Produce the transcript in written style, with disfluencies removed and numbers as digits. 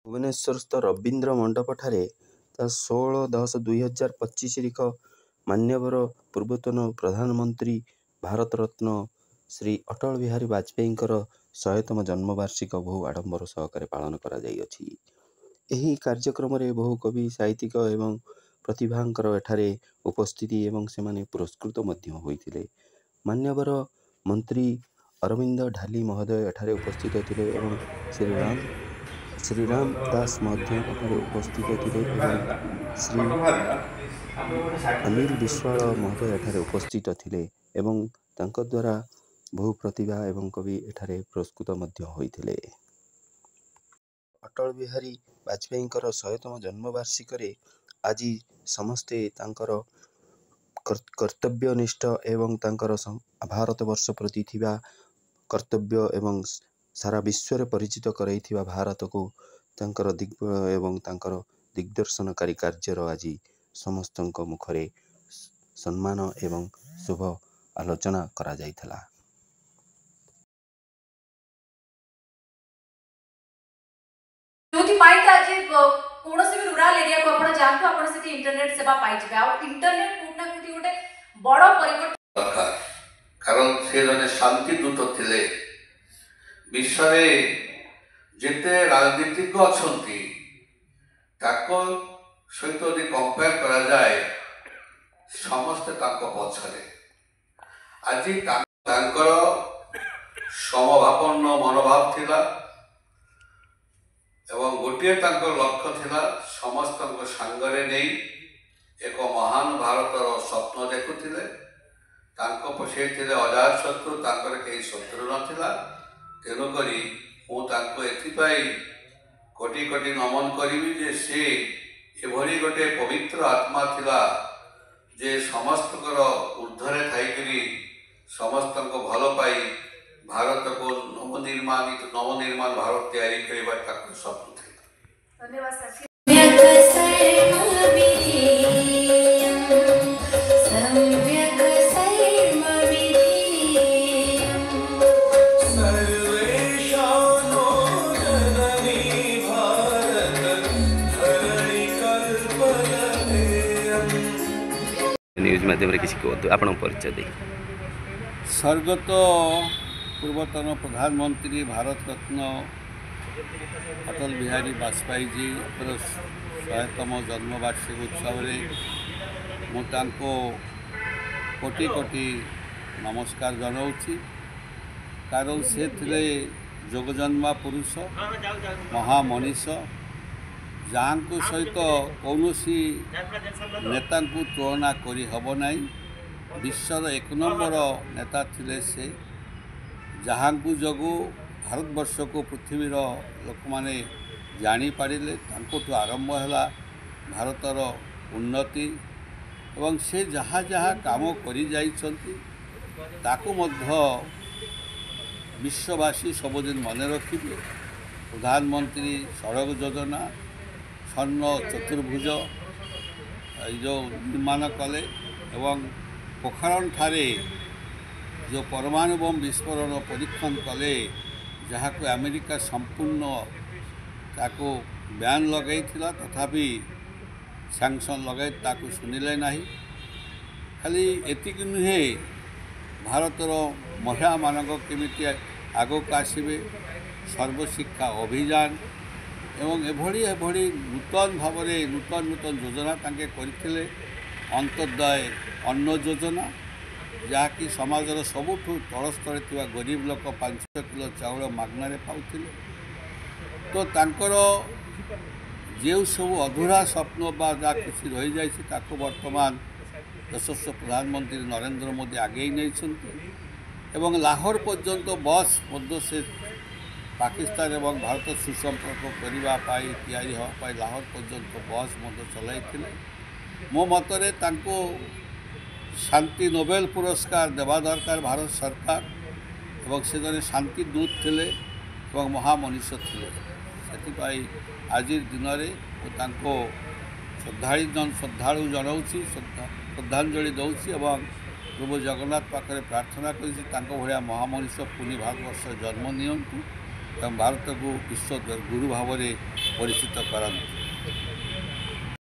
ଭୁବନେଶ୍ୱରସ୍ଥ ରବୀନ୍ଦ୍ର ମଣ୍ଡପଠାରେ 16/10/2025 ମାନ୍ୟବର ପୂର୍ବତନ ପ୍ରଧାନମନ୍ତ୍ରୀ ଭାରତରତ୍ନ ଶ୍ରୀ ଅଟଳ ବିହାରୀ ବାଜପେୟୀଙ୍କର 100ତମ ଜନ୍ମବାର୍ଷିକ ବହୁ ଆଡ଼ମ୍ବର ସହକାରେ ପାଳନ କରାଯାଇଅଛି। ଏହି କାର୍ଯ୍ୟକ୍ରମରେ ବହୁ କବି, ସାହିତ୍ୟିକ ଏବଂ ପ୍ରତିଭାଙ୍କର ଏଠାରେ ଉପସ୍ଥିତି ଏବଂ ସେମାନେ ପୁରସ୍କୃତ ମଧ୍ୟ ହୋଇଥିଲେ। ମାନ୍ୟବର ମନ୍ତ୍ରୀ ଅରବିନ୍ଦ ଢାଲି ମହୋଦୟ ଏଠାରେ ଉପସ୍ଥିତ ଥିଲେ ଏବଂ ଶ୍ରୀରାମ ଦାସ ମଧ୍ୟ ଏଠାରେ ଉପସ୍ଥିତ ଥିଲେ ଏବଂ ଶ୍ରୀ ଅନିଲ ବିଶ୍ୱାଳ ମହୋଦୟ ଏଠାରେ ଉପସ୍ଥିତ ଥିଲେ ଏବଂ ତାଙ୍କ ଦ୍ୱାରା ବହୁ ପ୍ରତିଭା ଏବଂ କବି ଏଠାରେ ପୁରସ୍କୃତ ମଧ୍ୟ ହୋଇଥିଲେ। ଅଟଳ ବିହାରୀ ବାଜପେୟୀଙ୍କର 100ତମ ଜନ୍ମବାର୍ଷିକରେ ଆଜି ସମସ୍ତେ ତାଙ୍କର କର୍ତ୍ତବ୍ୟନିଷ୍ଠ ଏବଂ ତାଙ୍କର ଭାରତବର୍ଷ ପ୍ରତି ଥିବା କର୍ତ୍ତବ୍ୟ ଏବଂ ସାରା ବିଶ୍ୱରେ ପରିଚିତ କରାଇଥିବା ଭାରତକୁ ତାଙ୍କର ଏବଂ ତାଙ୍କର ଦିଗ୍ଦର୍ଶନକାରୀ କାର୍ଯ୍ୟର ଆଜି ସମସ୍ତଙ୍କ ମୁଖରେ ସମ୍ମାନ ଏବଂ ଶୁଭ ଆଲୋଚନା କରାଯାଇଥିଲା। କୌଣସି ବି ରୁରାଲ ଏରିଆକୁ ଆପଣ ଯାଆନ୍ତୁ, ଆପଣ ସେଠି ଇଣ୍ଟରନେଟ ସେବା ପାଇଯିବେ। ଆଉ ଇଣ୍ଟରନେଟ କୋଉଠି ନା କୋଉଠି ଗୋଟେ ବଡ଼ ପରିବର୍ତ୍ତନ, କାରଣ ସେ ଜଣେ ଶାନ୍ତି ଦୂତ ଥିଲେ। ବିଶ୍ୱରେ ଯେତେ ରାଜନୀତିଜ୍ଞ ଅଛନ୍ତି ତାଙ୍କ ସହିତ ଯଦି କମ୍ପେୟାର କରାଯାଏ ସମସ୍ତେ ତାଙ୍କ ପଛରେ। ଆଜି ତାଙ୍କର ସମଭାବନ ମନୋଭାବ ଥିଲା ଏବଂ ଗୋଟିଏ ତାଙ୍କ ଲକ୍ଷ୍ୟ ଥିଲା ସମସ୍ତଙ୍କ ସାଙ୍ଗରେ ନେଇ ଏକ ମହାନ ଭାରତର ସ୍ୱପ୍ନ ଦେଖୁଥିଲେ। ତାଙ୍କ ପଛରେ ଥିଲେ ଅଜାତ ଶତ୍ରୁ, ତାଙ୍କର କେହି ଶତ୍ରୁ ନଥିଲା। ତେଣୁକରି ମୁଁ ତାଙ୍କୁ ଏଥିପାଇଁ କୋଟି କୋଟି ନମନ କରିବି ଯେ ସେ ଏଭଳି ଗୋଟେ ପବିତ୍ର ଆତ୍ମା ଥିଲା ଯେ ସମସ୍ତଙ୍କର ଉର୍ଦ୍ଧ୍ୱରେ ଥାଇକରି ସମସ୍ତଙ୍କ ଭଲ ପାଇ ଭାରତକୁ ନବନିର୍ମାଣ ଭାରତ ତିଆରି କରିବା ତାଙ୍କର ସ୍ୱପ୍ନ ଥିଲା। ଧନ୍ୟବାଦ ସାର୍। न्यूज माध्यम किसी कहतु आपण परिचय दे। स्वर्गत पूर्वतन प्रधानमंत्री भारत रत्न अटल बिहारी वाजपेयी जी 100तम जन्मवार्षिक उत्सव मुझे कोटि कोटि नमस्कार जनाऊँगी। कारण से थे जोगजन्मा पुरुष, महामनीष, जहाँ सहित कौन नेता तुलना करी हब नहीं। विश्वर 1 नंबर नेता थिले से, जहाँ जगू भारतवर्ष को पृथ्वीर लोक मैंने जापारे। आरंभ है भारतर उन्नति एवं से जहाँ जहाँ काम करी जाइछंती ताकू मध्य विश्ववासी सबुदिन मन रखिबे। प्रधानमंत्री सड़क योजना, स्वर्ण चतुर्भुज जो निर्माण कले एवं पोखरण ठारे जो परमाणु बम विस्फोरण परीक्षण कले, जहाँ को अमेरिका संपूर्ण ताको बैन लगे तथापि सैंक्शन लगे ताको सुनिले नहीं। खाली एतिक नुहे, भारतर महिला मानक केमिति आगक आसबे, सर्वशिक्षा अभियान एवं एभली नूतन भाव नूतन योजना तांके करथिले। अंत्योदय अन्न योजना, जहाँकि समाजर सबुठु तल स्तर थिबा गरीब लोक 5 किलो चाउल मागणारे पाउथिले। तो तांकर जो सब अधूरा स्वप्न बा जहाँ किसी रही जाइछि ताको वर्तमान यशस्वी प्रधानमंत्री नरेंद्र मोदी आगे नहीं एवं लाहौर पर्यंत बस मध्य से पाकिस्तान एवं भारत सुसंपर्क करने तैयारी हाँपाई लाहौर पर्यंत बस मध्य चलाई। मो मतरे तांको शांति नोबेल पुरस्कार देवा दरकार भारत सरकार एवं से जने शांति दूत थिले एवं महामनीष थिले। से आज दिन में तांको श्रद्धालु जनाऊँगी, श्रद्धांजलि दूसरी एवं प्रभु जगन्नाथ पाखे प्रार्थना करी भाया महामनीष पुणी भारतवर्ष जन्म नियंतु ଏବଂ ଭାରତକୁ ବିଶ୍ୱ ଗୁରୁ ଭାବରେ ପରିଚିତ କରନ୍ତି।